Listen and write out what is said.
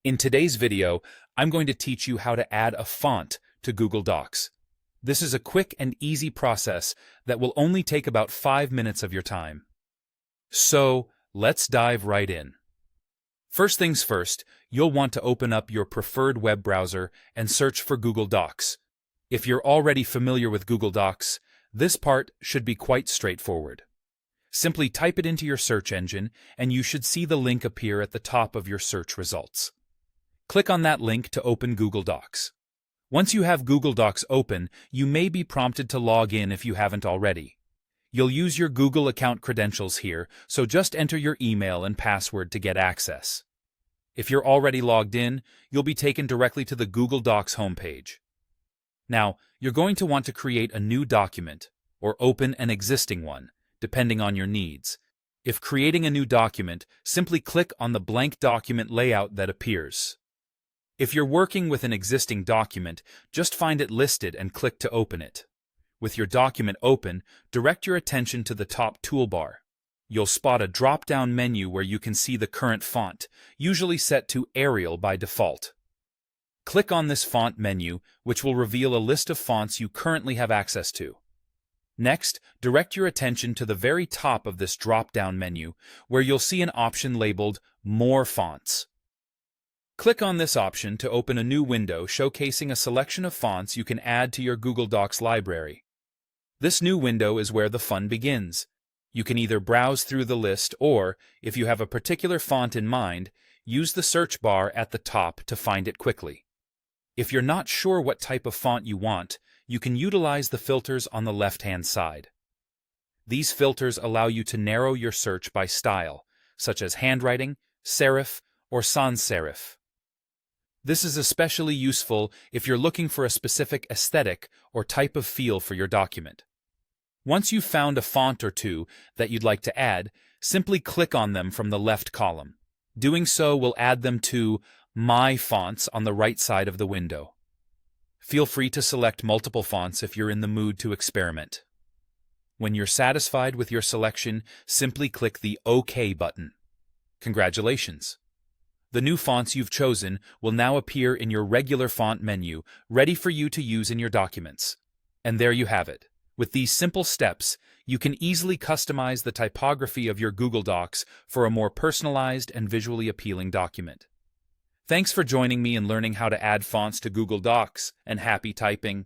In today's video, I'm going to teach you how to add a font to Google Docs. This is a quick and easy process that will only take about 5 minutes of your time. So, let's dive right in. First things first, you'll want to open up your preferred web browser and search for Google Docs. If you're already familiar with Google Docs, this part should be quite straightforward. Simply type it into your search engine, and you should see the link appear at the top of your search results. Click on that link to open Google Docs. Once you have Google Docs open, you may be prompted to log in if you haven't already. You'll use your Google account credentials here, so just enter your email and password to get access. If you're already logged in, you'll be taken directly to the Google Docs homepage. Now, you're going to want to create a new document, or open an existing one, depending on your needs. If creating a new document, simply click on the blank document layout that appears. If you're working with an existing document, just find it listed and click to open it. With your document open, direct your attention to the top toolbar. You'll spot a drop-down menu where you can see the current font, usually set to Arial by default. Click on this font menu, which will reveal a list of fonts you currently have access to. Next, direct your attention to the very top of this drop-down menu, where you'll see an option labeled More Fonts. Click on this option to open a new window showcasing a selection of fonts you can add to your Google Docs library. This new window is where the fun begins. You can either browse through the list or, if you have a particular font in mind, use the search bar at the top to find it quickly. If you're not sure what type of font you want, you can utilize the filters on the left-hand side. These filters allow you to narrow your search by style, such as handwriting, serif, or sans serif. This is especially useful if you're looking for a specific aesthetic or type of feel for your document. Once you've found a font or two that you'd like to add, simply click on them from the left column. Doing so will add them to My Fonts on the right side of the window. Feel free to select multiple fonts if you're in the mood to experiment. When you're satisfied with your selection, simply click the OK button. Congratulations! The new fonts you've chosen will now appear in your regular font menu, ready for you to use in your documents. And there you have it. With these simple steps, you can easily customize the typography of your Google Docs for a more personalized and visually appealing document. Thanks for joining me in learning how to add fonts to Google Docs, and happy typing!